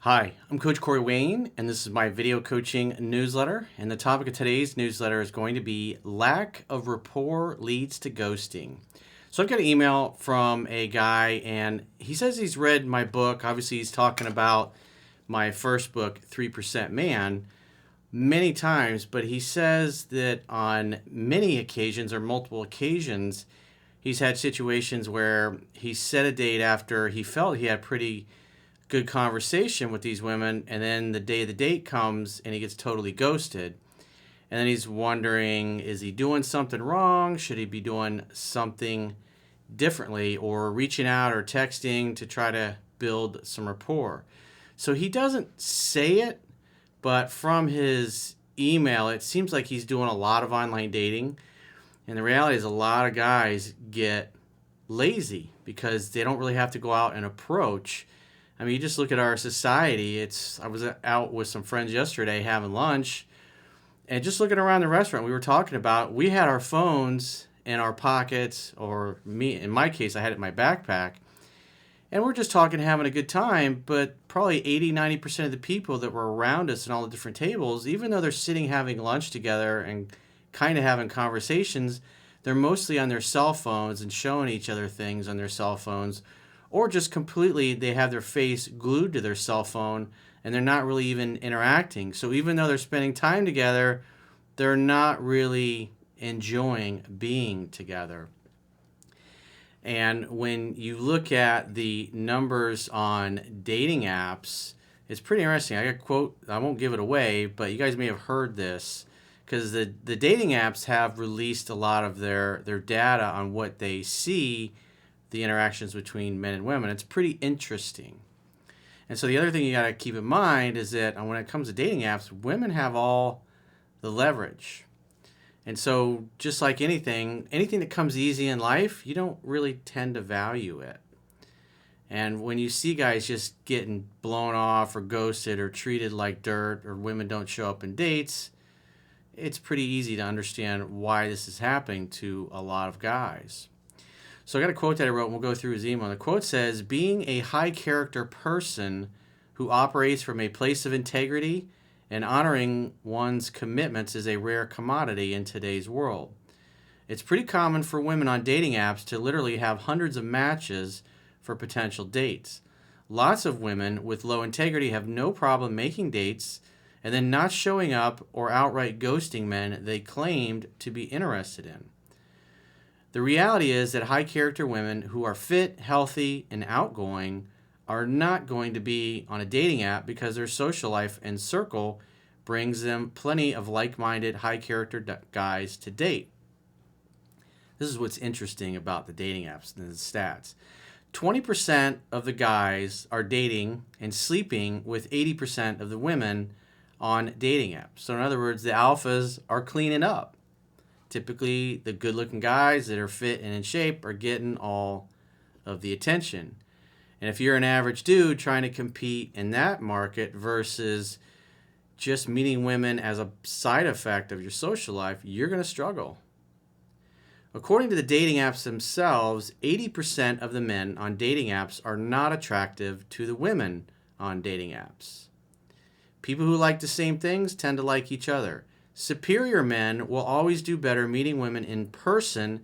Hi, I'm Coach Corey Wayne, and this is my video coaching newsletter. And the topic of today's newsletter is going to be lack of rapport leads to ghosting. So I've got an email from a guy, and he says he's read my book. Obviously, he's talking about my first book, 3% Man, many times, but he says that on many occasions or multiple occasions, he's had situations where he set a date after he felt he had pretty good conversation with these women, and then the day the date comes and he gets totally ghosted. And then he's wondering, is he doing something wrong? Should he be doing something differently, or reaching out or texting to try to build some rapport? So he doesn't say it, but from his email, it seems like he's doing a lot of online dating. And the reality is a lot of guys get lazy because they don't really have to go out and approach. I mean, you just look at our society. I was out with some friends yesterday having lunch, and just looking around the restaurant, we were talking about, we had our phones in our pockets, or me, in my case, I had it in my backpack, and we're just talking, having a good time, but probably 80-90% of the people that were around us and all the different tables, even though they're sitting having lunch together and kind of having conversations, they're mostly on their cell phones and showing each other things on their cell phones, or just completely they have their face glued to their cell phone and they're not really even interacting. So even though they're spending time together, they're not really enjoying being together. And when you look at the numbers on dating apps, it's pretty interesting. I got a quote, I won't give it away, but you guys may have heard this, because the dating apps have released a lot of their data on what they see, the interactions between men and women. It's pretty interesting. And so the other thing you got to keep in mind is that when it comes to dating apps, women have all the leverage. And so just like anything that comes easy in life, you don't really tend to value it. And when you see guys just getting blown off or ghosted or treated like dirt, or women don't show up in dates, it's pretty easy to understand why this is happening to a lot of guys. So I got a quote that I wrote, and we'll go through his email. The quote says, "Being a high-character person who operates from a place of integrity and honoring one's commitments is a rare commodity in today's world. It's pretty common for women on dating apps to literally have hundreds of matches for potential dates. Lots of women with low integrity have no problem making dates and then not showing up or outright ghosting men they claimed to be interested in. The reality is that high-character women who are fit, healthy, and outgoing are not going to be on a dating app because their social life and circle brings them plenty of like-minded, high-character guys to date." This is what's interesting about the dating apps and the stats. 20% of the guys are dating and sleeping with 80% of the women on dating apps. So in other words, the alphas are cleaning up. Typically, the good-looking guys that are fit and in shape are getting all of the attention. And if you're an average dude trying to compete in that market versus just meeting women as a side effect of your social life, you're going to struggle. According to the dating apps themselves, 80% of the men on dating apps are not attractive to the women on dating apps. People who like the same things tend to like each other. Superior men will always do better meeting women in person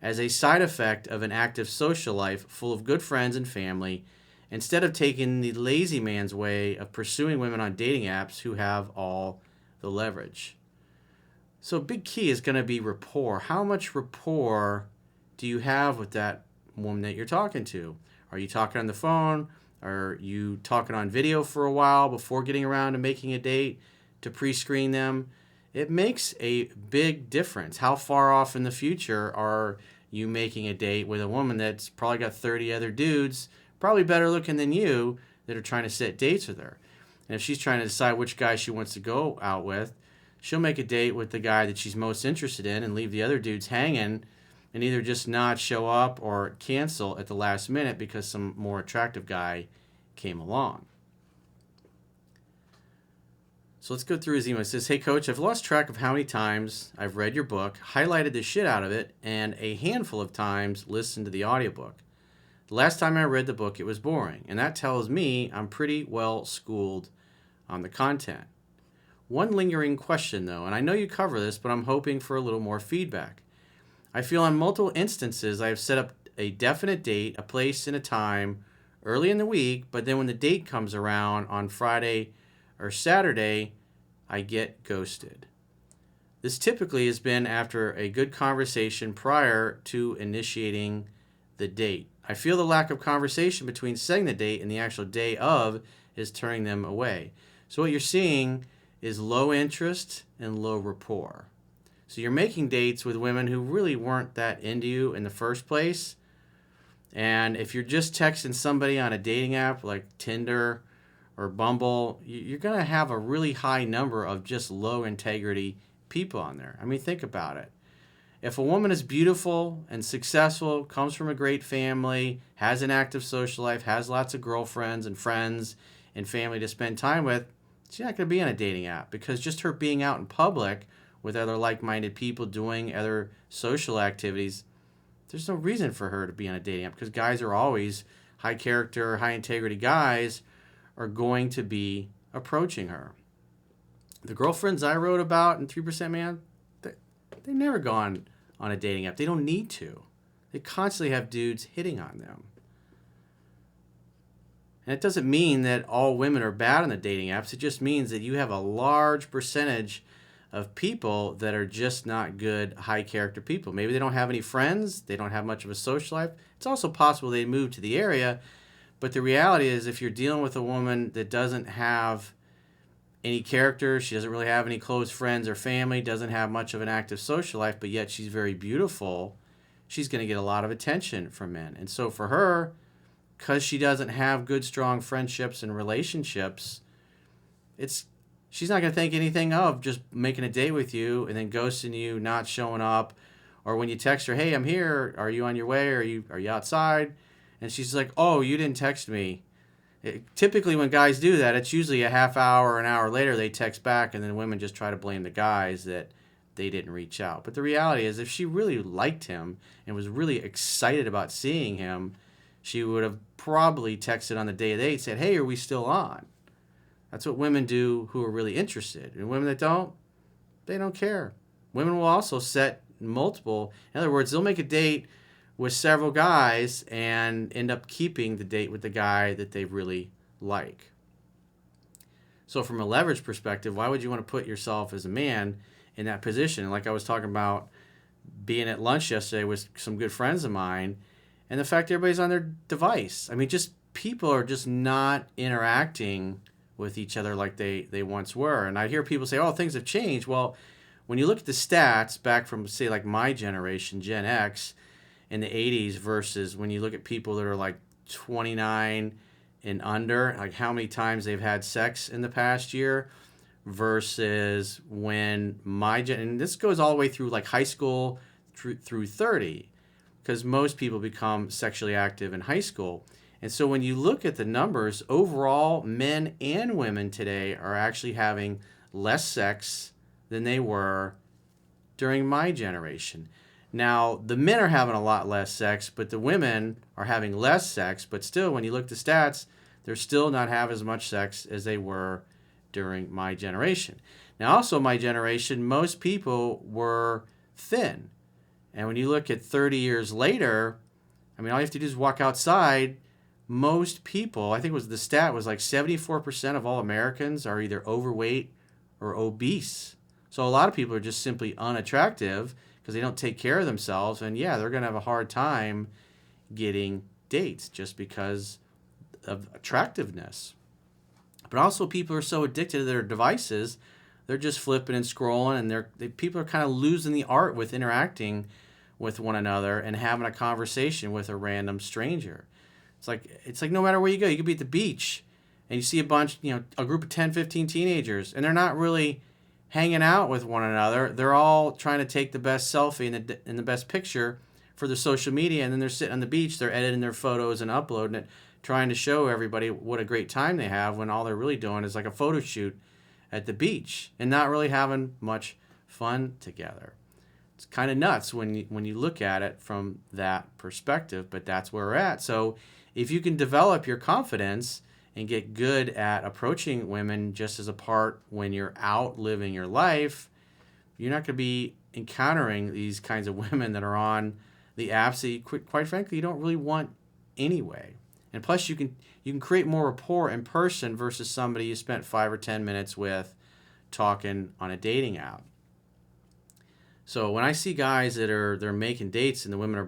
as a side effect of an active social life full of good friends and family, instead of taking the lazy man's way of pursuing women on dating apps who have all the leverage. So a big key is going to be rapport. How much rapport do you have with that woman that you're talking to? Are you talking on the phone? Are you talking on video for a while before getting around to making a date to pre-screen them? It makes a big difference. How far off in the future are you making a date with a woman that's probably got 30 other dudes, probably better looking than you, that are trying to set dates with her? And if she's trying to decide which guy she wants to go out with, she'll make a date with the guy that she's most interested in and leave the other dudes hanging, and either just not show up or cancel at the last minute because some more attractive guy came along. So let's go through his email. It says, "Hey, Coach, I've lost track of how many times I've read your book, highlighted the shit out of it, and a handful of times listened to the audiobook. The last time I read the book, it was boring. And that tells me I'm pretty well schooled on the content. One lingering question, though, and I know you cover this, but I'm hoping for a little more feedback. I feel on multiple instances I have set up a definite date, a place, and a time early in the week, but then when the date comes around on Friday or Saturday, I get ghosted. This typically has been after a good conversation prior to initiating the date. I feel the lack of conversation between setting the date and the actual day of is turning them away. So what you're seeing is low interest and low rapport. So you're making dates with women who really weren't that into you in the first place. And if you're just texting somebody on a dating app like Tinder or Bumble, you're going to have a really high number of just low integrity people on there. I mean, think about it. If a woman is beautiful and successful, comes from a great family, has an active social life, has lots of girlfriends and friends and family to spend time with, she's not going to be on a dating app, because just her being out in public with other like-minded people doing other social activities, there's no reason for her to be on a dating app, because guys are always high character, high integrity guys are going to be approaching her. The girlfriends I wrote about in 3% Man, they never go on a dating app. They don't need to. They constantly have dudes hitting on them. And it doesn't mean that all women are bad on the dating apps. It just means that you have a large percentage of people that are just not good, high character people. Maybe they don't have any friends. They don't have much of a social life. It's also possible they moved to the area. But the reality is, if you're dealing with a woman that doesn't have any character, she doesn't really have any close friends or family, doesn't have much of an active social life, but yet she's very beautiful, she's going to get a lot of attention from men. And so for her, because she doesn't have good, strong friendships and relationships, she's not going to think anything of just making a date with you and then ghosting you, not showing up. Or when you text her, hey, I'm here, are you on your way, are you outside? And she's like, oh, you didn't text me. Typically when guys do that, it's usually a half hour or an hour later they text back, and then women just try to blame the guys that they didn't reach out. But the reality is, if she really liked him and was really excited about seeing him, she would have probably texted on the day of the date, said, hey, are we still on? That's what women do who are really interested. And women that don't, they don't care. Women will also set multiple, in other words, they'll make a date with several guys and end up keeping the date with the guy that they really like. So from a leverage perspective, why would you want to put yourself as a man in that position? Like I was talking about being at lunch yesterday with some good friends of mine, and the fact everybody's on their device. I mean, just people are just not interacting with each other like they once were. And I hear people say, oh, things have changed. Well, when you look at the stats back from, say, like my generation, Gen X, in the 80s versus when you look at people that are like 29 and under, like how many times they've had sex in the past year versus when and this goes all the way through like high school through 30, because most people become sexually active in high school. And so when you look at the numbers, overall, men and women today are actually having less sex than they were during my generation. Now, the men are having a lot less sex, but the women are having less sex. But still, when you look at the stats, they're still not having as much sex as they were during my generation. Now, also my generation, most people were thin. And when you look at 30 years later, I mean, all you have to do is walk outside. Most people, I think the stat was like 74% of all Americans are either overweight or obese. So a lot of people are just simply unattractive because they don't take care of themselves. And yeah, they're going to have a hard time getting dates just because of attractiveness. But also people are so addicted to their devices, they're just flipping and scrolling, and people are kind of losing the art with interacting with one another and having a conversation with a random stranger. It's like no matter where you go, you could be at the beach and you see a group of 10, 15 teenagers, and they're not really hanging out with one another. They're all trying to take the best selfie and the best picture for their social media, and then they're sitting on the beach, they're editing their photos and uploading it, trying to show everybody what a great time they have, when all they're really doing is like a photo shoot at the beach and not really having much fun together. It's kind of nuts when you look at it from that perspective, but that's where we're at. So if you can develop your confidence and get good at approaching women just as a part when you're out living your life, you're not going to be encountering these kinds of women that are on the apps that you, quite frankly, you don't really want anyway. And plus, you can create more rapport in person versus somebody you spent 5 or 10 minutes with talking on a dating app. So when I see guys that they're making dates and the women are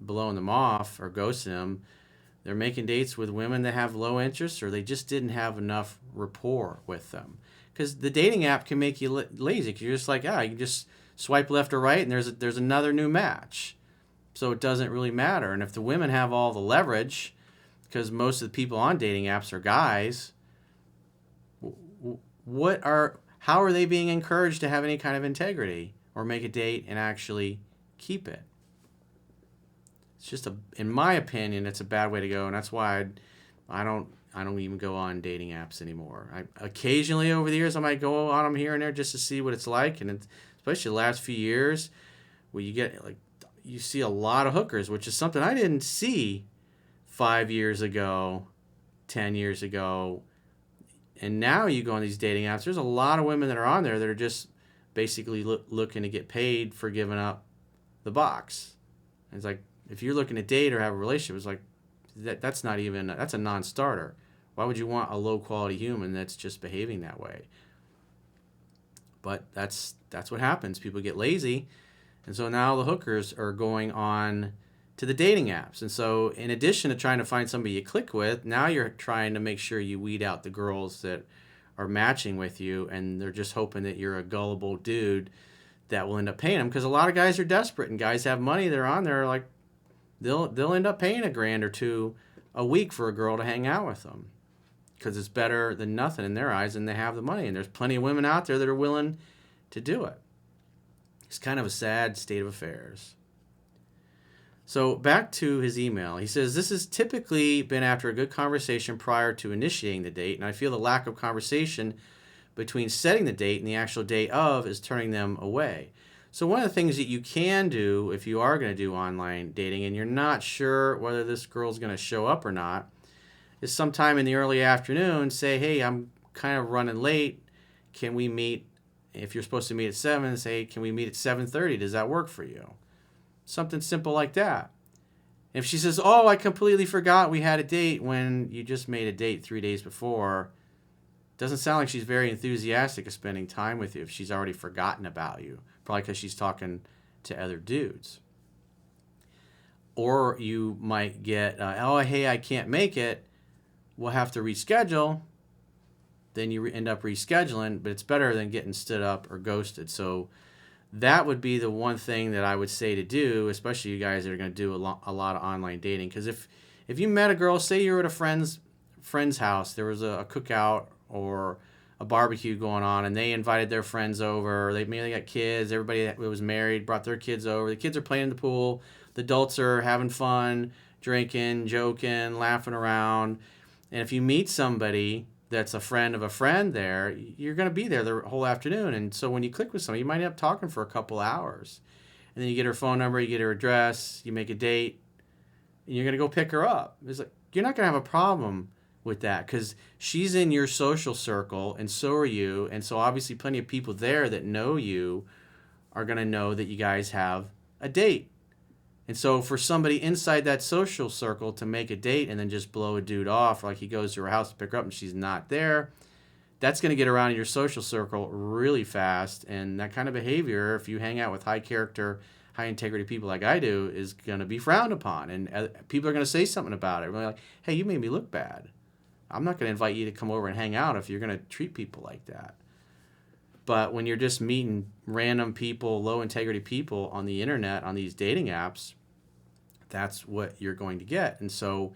blowing them off or ghosting them, they're making dates with women that have low interest or they just didn't have enough rapport with them. Because the dating app can make you lazy. Because you're just like, you can just swipe left or right and there's another new match. So it doesn't really matter. And if the women have all the leverage, because most of the people on dating apps are guys, how are they being encouraged to have any kind of integrity or make a date and actually keep it? It's just in my opinion, it's a bad way to go, and that's why I don't even go on dating apps anymore. Occasionally over the years I might go on them here and there just to see what it's like, and especially the last few years, where you see a lot of hookers, which is something I didn't see 5 years ago, 10 years ago. And now you go on these dating apps, there's a lot of women that are on there that are just basically looking to get paid for giving up the box. And it's like, if you're looking to date or have a relationship, it's like, that's a non-starter. Why would you want a low-quality human that's just behaving that way? But that's what happens. People get lazy. And so now the hookers are going on to the dating apps. And so in addition to trying to find somebody you click with, now you're trying to make sure you weed out the girls that are matching with you, and they're just hoping that you're a gullible dude that will end up paying them. Because a lot of guys are desperate, and guys have money. They're on there, like, they'll end up paying $1,000 or $2,000 a week for a girl to hang out with them, because it's better than nothing in their eyes, and they have the money. And there's plenty of women out there that are willing to do it. It's kind of a sad state of affairs. So back to his email. He says, this has typically been after a good conversation prior to initiating the date, and I feel the lack of conversation between setting the date and the actual day of is turning them away. So one of the things that you can do if you are going to do online dating and you're not sure whether this girl's going to show up or not, is sometime in the early afternoon say, hey, I'm kind of running late. Can we meet? If you're supposed to meet at 7, say, can we meet at 7:30? Does that work for you? Something simple like that. If she says, oh, I completely forgot we had a date when you just made a date 3 days before, doesn't sound like she's very enthusiastic of spending time with you if she's already forgotten about you, probably because she's talking to other dudes. Or you might get, oh, hey, I can't make it. We'll have to reschedule. Then you end up rescheduling, but it's better than getting stood up or ghosted. So that would be the one thing that I would say to do, especially you guys that are going to do a lot of online dating. Because if you met a girl, say you were at a friend's house, there was a cookout or a barbecue going on, and they invited their friends over. Maybe they got kids. Everybody that was married brought their kids over. The kids are playing in the pool. The adults are having fun, drinking, joking, laughing around. And if you meet somebody that's a friend of a friend there, you're going to be there the whole afternoon. And so when you click with somebody, you might end up talking for a couple hours. And then you get her phone number, you get her address, you make a date, and you're going to go pick her up. It's like, you're not going to have a problem with that because she's in your social circle and so are you. And so obviously plenty of people there that know you are going to know that you guys have a date. And so for somebody inside that social circle to make a date and then just blow a dude off, like he goes to her house to pick her up and she's not there, that's going to get around in your social circle really fast. And that kind of behavior, if you hang out with high character, high integrity people like I do, is going to be frowned upon. And people are going to say something about it. They're like, hey, you made me look bad. I'm not going to invite you to come over and hang out if you're going to treat people like that. But when you're just meeting random people, low integrity people on the internet, on these dating apps, that's what you're going to get. And so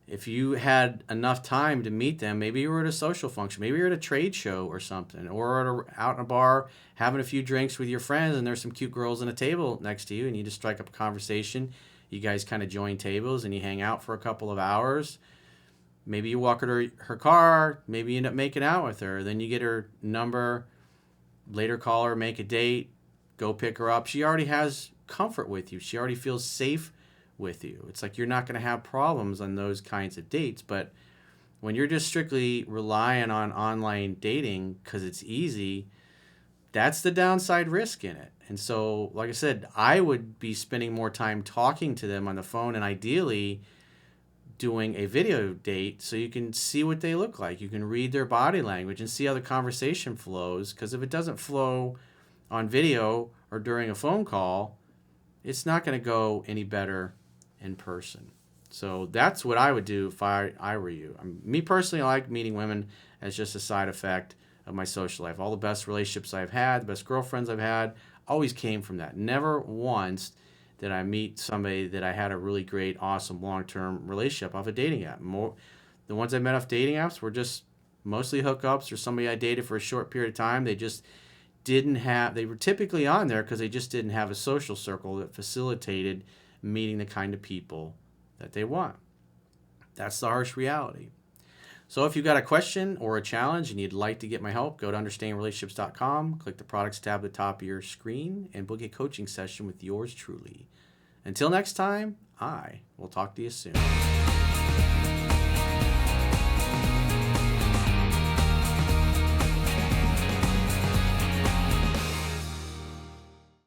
if you had enough time to meet them, maybe you were at a social function, maybe you're at a trade show or something, or out in a bar having a few drinks with your friends and there's some cute girls on a table next to you and you just strike up a conversation. You guys kind of join tables and you hang out for a couple of hours. Maybe you walk her to her car, maybe you end up making out with her. Then you get her number, later call her, make a date, go pick her up. She already has comfort with you. She already feels safe with you. It's like you're not going to have problems on those kinds of dates. But when you're just strictly relying on online dating because it's easy, that's the downside risk in it. And so, like I said, I would be spending more time talking to them on the phone and ideally doing a video date so you can see what they look like. You can read their body language and see how the conversation flows. Because if it doesn't flow on video or during a phone call, it's not going to go any better in person. So that's what I would do if I were you. Me personally, I like meeting women as just a side effect of my social life. All the best relationships I've had, the best girlfriends I've had, always came from that. Never once did I meet somebody that I had a really great, awesome, long-term relationship off a dating app. The ones I met off dating apps were just mostly hookups or somebody I dated for a short period of time. They were typically on there because they just didn't have a social circle that facilitated meeting the kind of people that they want. That's the harsh reality. So if you've got a question or a challenge and you'd like to get my help, go to understandingrelationships.com, click the products tab at the top of your screen, and book a coaching session with yours truly. Until next time, I will talk to you soon.